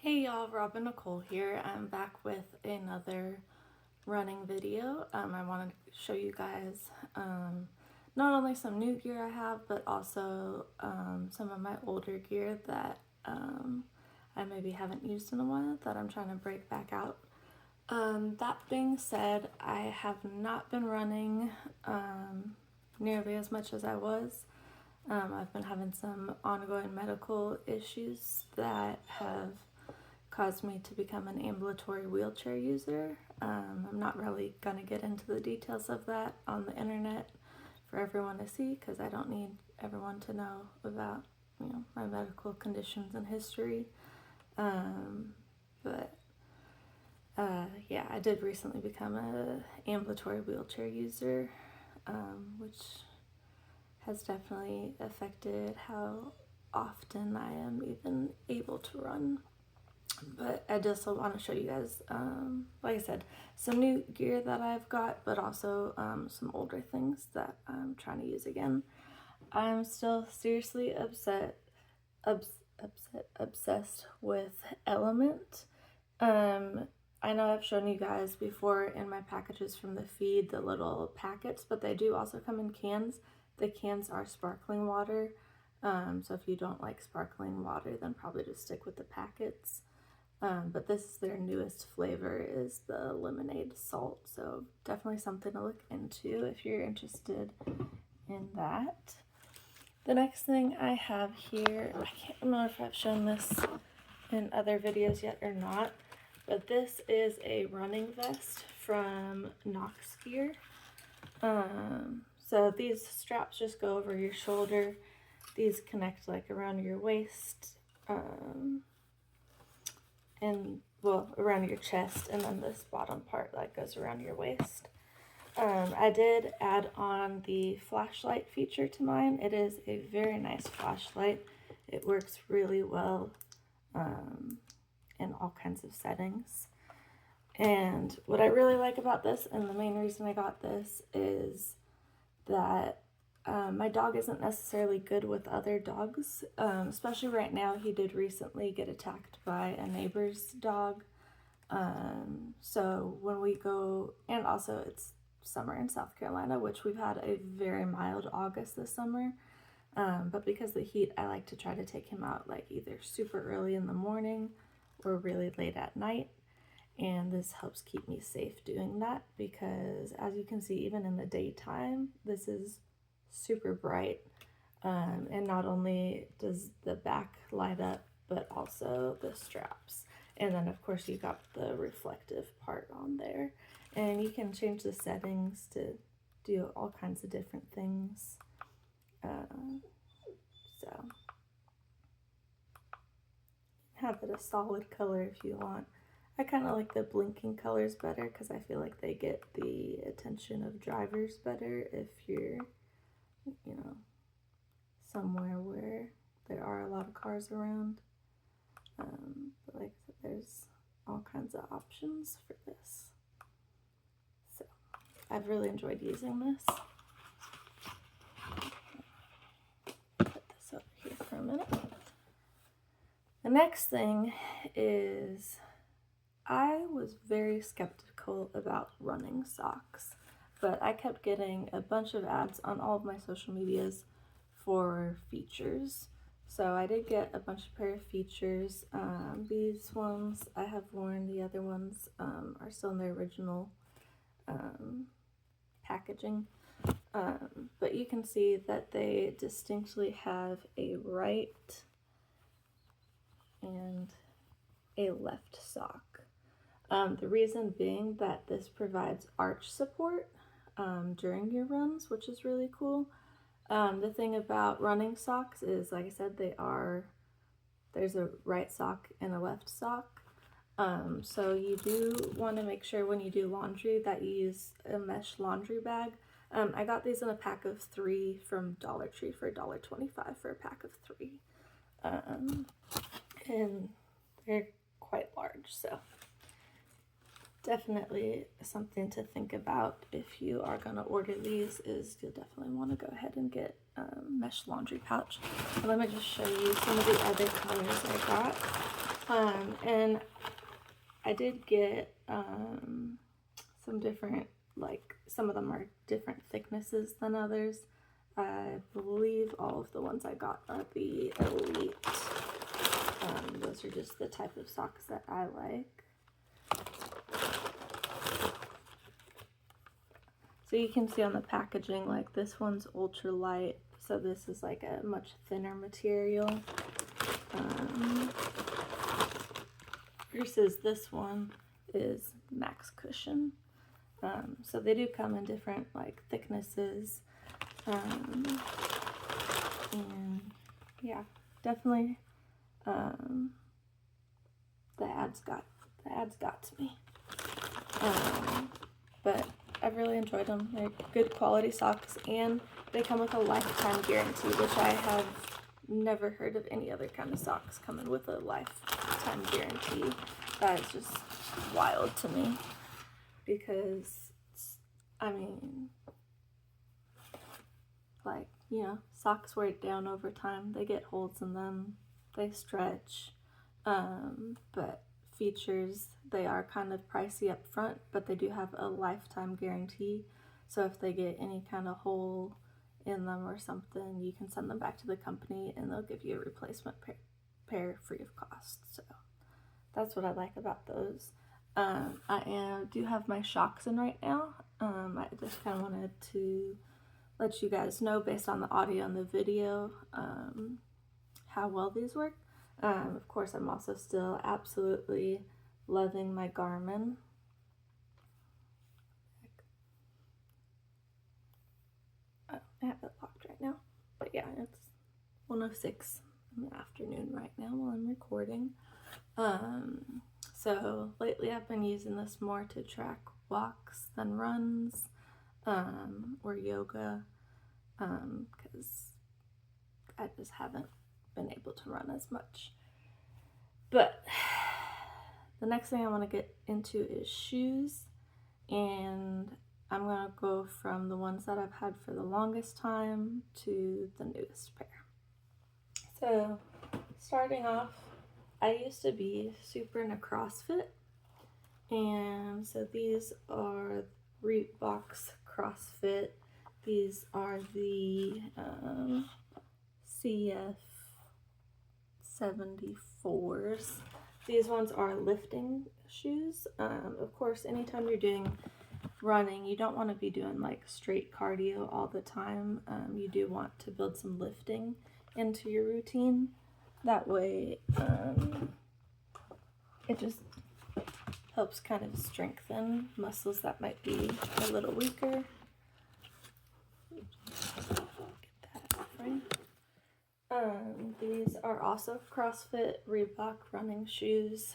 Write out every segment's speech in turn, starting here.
Hey y'all, Rob and Nicole here. I'm back with another running video. I want to show you guys not only some new gear I have, but also some of my older gear that I maybe haven't used in a while that I'm trying to break back out. That being said, I have not been running nearly as much as I was. I've been having some ongoing medical issues that have caused me to become an ambulatory wheelchair user. I'm not really going to get into the details of that on the internet for everyone to see because I don't need everyone to know about, my medical conditions and history. Yeah, I did recently become an ambulatory wheelchair user, which has definitely affected how often I am even able to run. But I just want to show you guys, like I said, some new gear that I've got, but also some older things that I'm trying to use again. I'm still seriously obsessed with LMNT. I know I've shown you guys before in my packages from the feed the little packets, but they do also come in cans. The cans are sparkling water, so if you don't like sparkling water, then probably just stick with the packets. But this is their newest flavor, is the lemonade salt, so definitely something to look into if you're interested in that. The next thing I have here, I can't remember if I've shown this in other videos yet or not, but this is a running vest from NoxGear. So these straps just go over your shoulder. These connect like around your waist, and well, around your chest, and then this bottom part that goes around your waist. I did add on the flashlight feature to mine. It is a very nice flashlight. It works really well in all kinds of settings. And what I really like about this, and the main reason I got this, is that my dog isn't necessarily good with other dogs, especially right now. He did recently get attacked by a neighbor's dog. So when we go, and also it's summer in South Carolina, which we've had a very mild August this summer. But because of the heat, I like to try to take him out like either super early in the morning or really late at night. And this helps keep me safe doing that because, as you can see, even in the daytime, this is super bright, and not only does the back light up, but also the straps. And then of course you got the reflective part on there, and you can change the settings to do all kinds of different things. So have it a solid color if you want. I kind of like the blinking colors better because I feel like they get the attention of drivers better if you're, somewhere where there are a lot of cars around. But like I said, there's all kinds of options for this. So I've really enjoyed using this. Put this over here for a minute. The next thing is, I was very skeptical about running socks, but I kept getting a bunch of ads on all of my social medias for Feetures. So I did get a bunch of pair of Feetures. These ones I have worn, the other ones are still in their original packaging. But you can see that they distinctly have a right and a left sock. The reason being that this provides arch support during your runs, which is really cool. The thing about running socks is, like I said, there's a right sock and a left sock. So you do want to make sure when you do laundry that you use a mesh laundry bag. I got these in a pack of 3 from Dollar Tree for $1.25 for a pack of 3. And they're quite large, so definitely something to think about if you are going to order these, is you'll definitely want to go ahead and get a mesh laundry pouch. But let me just show you some of the other colors I got. And I did get some different, like some of them are different thicknesses than others. I believe all of the ones I got are the Elite. Those are just the type of socks that I like. So you can see on the packaging, like this one's ultra light, so this is like a much thinner material. Versus this one is max cushion. So they do come in different like thicknesses. And yeah, definitely the ads got to me. But I've really enjoyed them. They're good quality socks, and they come with a lifetime guarantee, which I have never heard of any other kind of socks coming with a lifetime guarantee. That is just wild to me, because I mean, like, you know, socks wear down over time. They get holes in them, they stretch, but Feetures, they are kind of pricey up front, but they do have a lifetime guarantee. So if they get any kind of hole in them or something, you can send them back to the company and they'll give you a replacement pair free of cost. So that's what I like about those. I do have my shocks in right now. I just kind of wanted to let you guys know, based on the audio and the video, how well these work. Of course, I'm also still absolutely loving my Garmin. I have it locked right now, but yeah, it's 1:06 in the afternoon right now while I'm recording. So lately I've been using this more to track walks than runs, or yoga, because I just haven't been able to run as much. But the next thing I want to get into is shoes, and I'm going to go from the ones that I've had for the longest time to the newest pair. So starting off, I used to be super into CrossFit, and so these are Reebok's CrossFit. These are the CF74s. These ones are lifting shoes. Of course, anytime you're doing running, you don't want to be doing like straight cardio all the time. You do want to build some lifting into your routine. That way, it just helps kind of strengthen muscles that might be a little weaker. These are also CrossFit Reebok running shoes.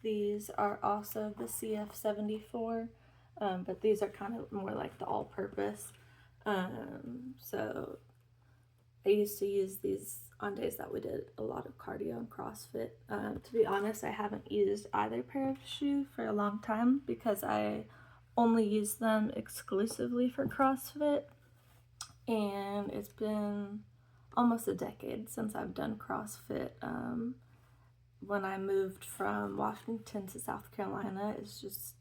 These are also the CF74, but these are kind of more like the all-purpose. So I used to use these on days that we did a lot of cardio and CrossFit. To be honest, I haven't used either pair of shoe for a long time because I only use them exclusively for CrossFit, and it's been almost a decade since I've done CrossFit. When I moved from Washington to South Carolina, it's just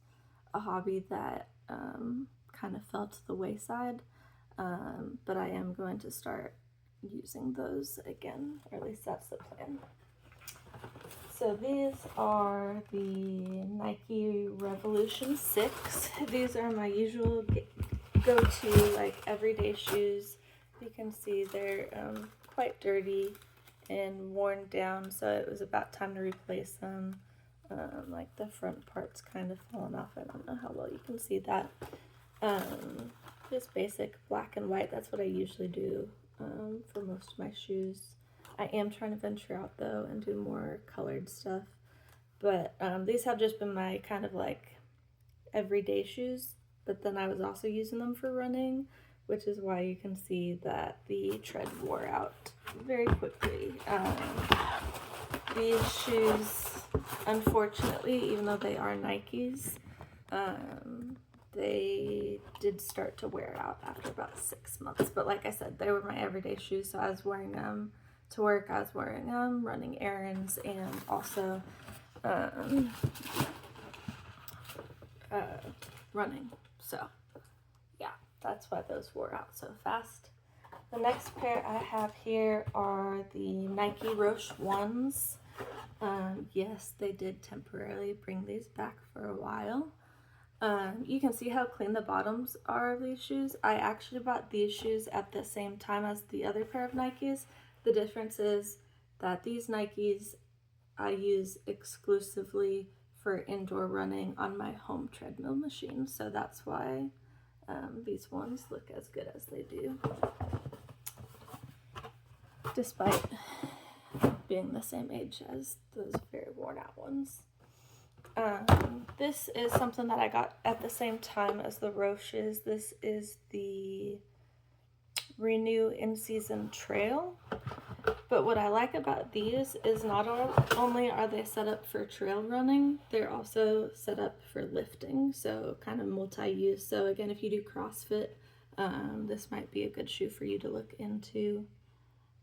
a hobby that kind of fell to the wayside, but I am going to start using those again, or at least that's the plan. So these are the Nike Revolution 6. These are my usual go-to like everyday shoes. You can see they're quite dirty and worn down, so it was about time to replace them. Like the front part's kind of fallen off. I don't know how well you can see that. Just basic black and white. That's what I usually do for most of my shoes. I am trying to venture out though and do more colored stuff, but these have just been my kind of like everyday shoes, but then I was also using them for running, which is why you can see that the tread wore out very quickly. These shoes, unfortunately, even though they are Nikes, they did start to wear out after about 6 months. But like I said, they were my everyday shoes, so I was wearing them to work, I was wearing them running errands, and also running. So yeah, that's why those wore out so fast. The next pair I have here are the Nike Roche 1s. Yes, they did temporarily bring these back for a while. You can see how clean the bottoms are of these shoes. I actually bought these shoes at the same time as the other pair of Nikes. The difference is that these Nikes I use exclusively for indoor running on my home treadmill machine, so that's why these ones look as good as they do, despite being the same age as those very worn out ones. This is something that I got at the same time as the Roches. This is the Renew In-Season Trail. But what I like about these is not only are they set up for trail running, they're also set up for lifting, so kind of multi-use. So again, if you do CrossFit, this might be a good shoe for you to look into.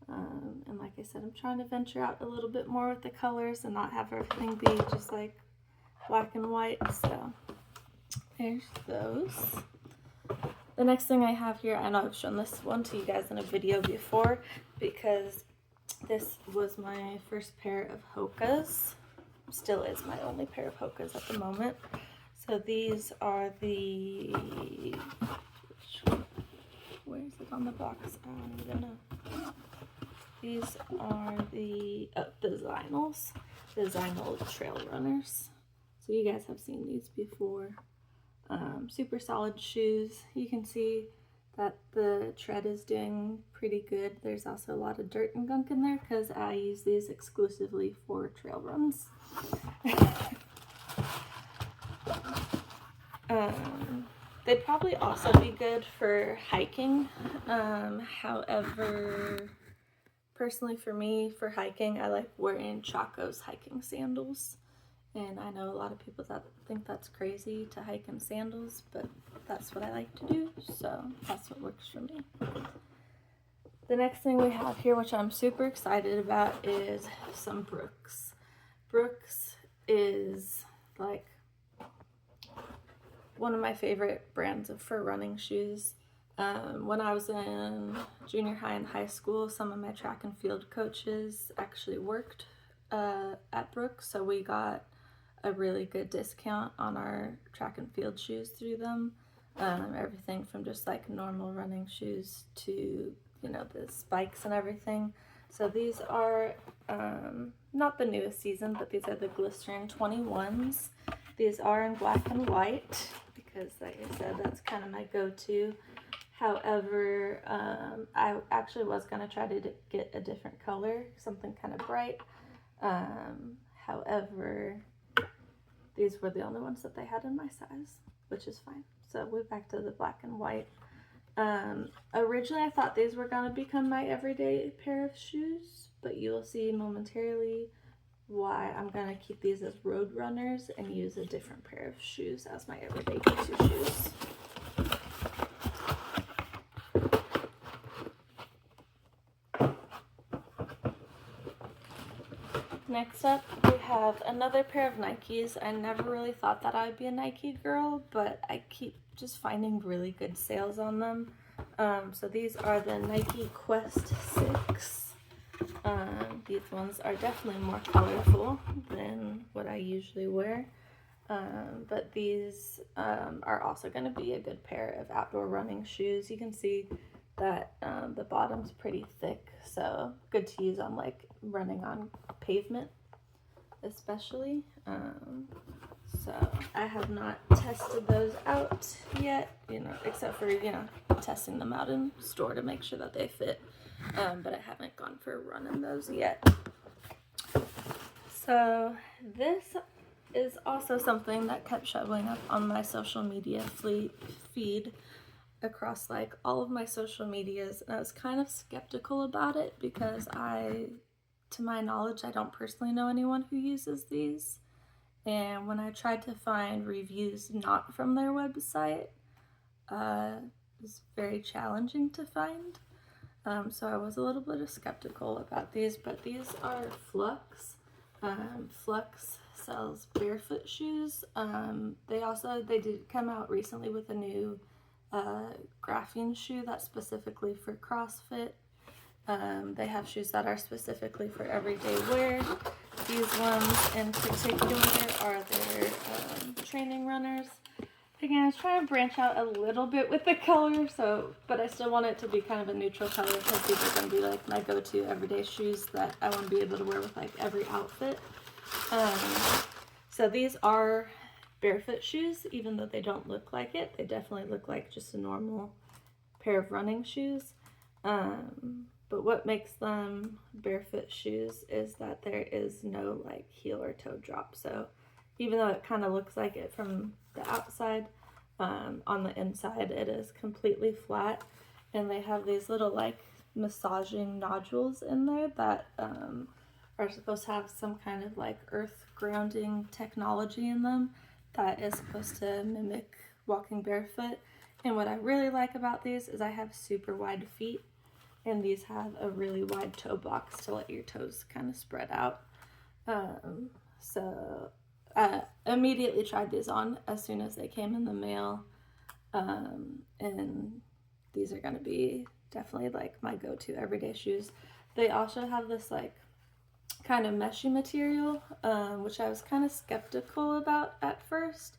And like I said, I'm trying to venture out a little bit more with the colors and not have everything be just like black and white. So there's those. The next thing I have here, I know I've shown this one to you guys in a video before because this was my first pair of Hokas. Still is my only pair of Hokas at the moment. So these are the, where is it on the box? I don't even know. These are the Zynal Trail Runners. So you guys have seen these before. Super solid shoes. You can see that the tread is doing pretty good. There's also a lot of dirt and gunk in there because I use these exclusively for trail runs. They'd probably also be good for hiking. However, personally for me, for hiking, I like wearing Chaco's hiking sandals. And I know a lot of people that think that's crazy to hike in sandals, but that's what I like to do, so that's what works for me. The next thing we have here, which I'm super excited about, is some Brooks. Brooks is like one of my favorite brands for running shoes. When I was in junior high and high school, some of my track and field coaches actually worked at Brooks, so we got a really good discount on our track and field shoes through them. Everything from just like normal running shoes to, you know, the spikes and everything. So these are not the newest season, but these are the Glycerin 21s. These are in black and white because, like I said, that's kind of my go-to. However, I actually was going to try to get a different color, something kind of bright. However, these were the only ones that they had in my size, which is fine. So we're back to the black and white. Originally I thought these were going to become my everyday pair of shoes, but you will see momentarily why I'm going to keep these as road runners and use a different pair of shoes as my everyday go-to shoes. Next up, we have another pair of Nikes. I never really thought that I would be a Nike girl, but I keep just finding really good sales on them. So these are the Nike Quest 6. These ones are definitely more colorful than what I usually wear. But these are also going to be a good pair of outdoor running shoes. You can see that the bottom's pretty thick, so good to use on like running on pavement especially. So I have not tested those out yet, you know, except for, you know, testing them out in store to make sure that they fit, but I haven't gone for a run in those yet. So this is also something that kept showing up on my social media feed across like all of my social medias, and I was kind of skeptical about it because to my knowledge, I don't personally know anyone who uses these. And when I tried to find reviews not from their website, it was very challenging to find. So I was a little bit skeptical about these, but these are Flux. Flux sells barefoot shoes. They did come out recently with a new graphene shoe that's specifically for CrossFit. They have shoes that are specifically for everyday wear. These ones in particular are their training runners. Again, I was trying to branch out a little bit with the color, but I still want it to be kind of a neutral color because these are going to be like my go-to everyday shoes that I want to be able to wear with like every outfit. So these are barefoot shoes, even though they don't look like it. They definitely look like just a normal pair of running shoes. But what makes them barefoot shoes is that there is no like heel or toe drop. So even though it kind of looks like it from the outside, on the inside it is completely flat, and they have these little like massaging nodules in there that are supposed to have some kind of like earth grounding technology in them that is supposed to mimic walking barefoot. And what I really like about these is I have super wide feet, and these have a really wide toe box to let your toes kind of spread out. So I immediately tried these on as soon as they came in the mail, and these are going to be definitely like my go-to everyday shoes. They also have this like kind of meshy material, which I was kind of skeptical about at first,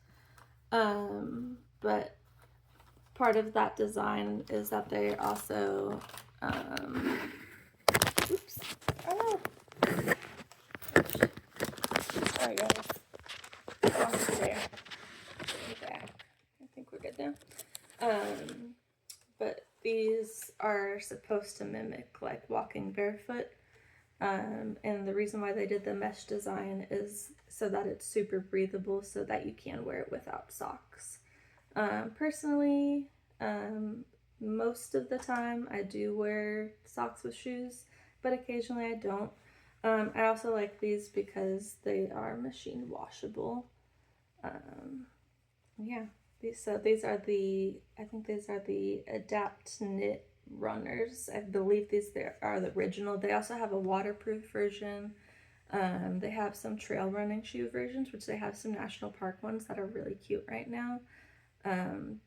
but part of that design is that they also oops, oh no, sorry guys, there. Back. I think we're good now. But these are supposed to mimic like walking barefoot, and the reason why they did the mesh design is so that it's super breathable, so that you can wear it without socks. Personally, most of the time I do wear socks with shoes, but occasionally I don't. I also like these because they are machine washable. Yeah, these are the, I think these are the Adapt Knit runners. I believe these are the original. They also have a waterproof version. They have some trail running shoe versions, which they have some national park ones that are really cute right now,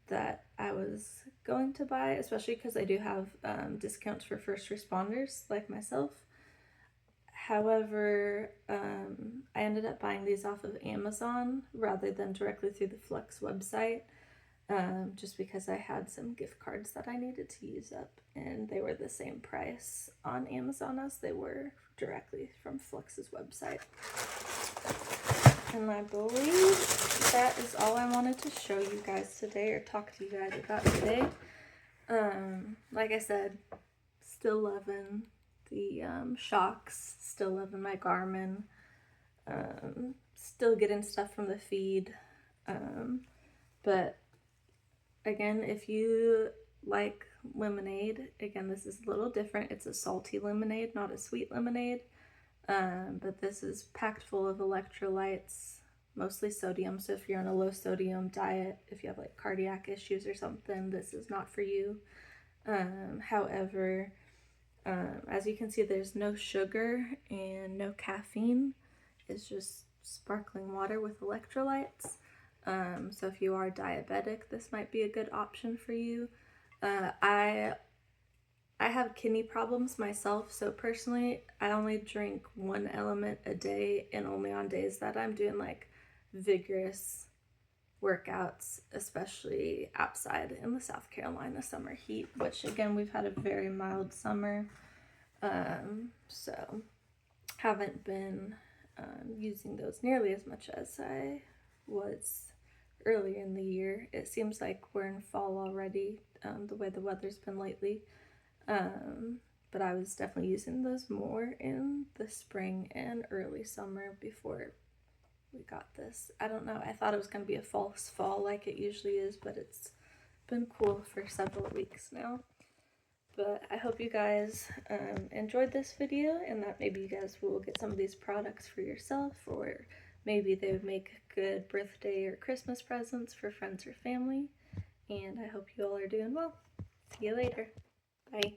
that I was going to buy, especially because they do have discounts for first responders like myself. However, I ended up buying these off of Amazon rather than directly through the Flux website, just because I had some gift cards that I needed to use up, and they were the same price on Amazon as they were directly from Flux's website. And I believe that is all I wanted to show you guys today, or talk to you guys about today. Like I said, still loving the shocks, still loving my Garmin, still getting stuff from the feed, but again, if you like lemonade, again, this is a little different. It's a salty lemonade, not a sweet lemonade, but this is packed full of electrolytes, mostly sodium. So if you're on a low sodium diet, if you have like cardiac issues or something, this is not for you. However, as you can see, there's no sugar and no caffeine. It's just sparkling water with electrolytes. So if you are diabetic, this might be a good option for you. I have kidney problems myself, so personally, I only drink 1 element a day, and only on days that I'm doing like vigorous workouts, especially outside in the South Carolina summer heat, which again, we've had a very mild summer, so haven't been using those nearly as much as I was earlier in the year. It seems like we're in fall already, the way the weather's been lately, but I was definitely using those more in the spring and early summer before we got this. I don't know, I thought it was going to be a false fall like it usually is, but it's been cool for several weeks now. But I hope you guys enjoyed this video, and that maybe you guys will get some of these products for yourself, or maybe they would make good birthday or Christmas presents for friends or family. And I hope you all are doing well. See you later. Bye.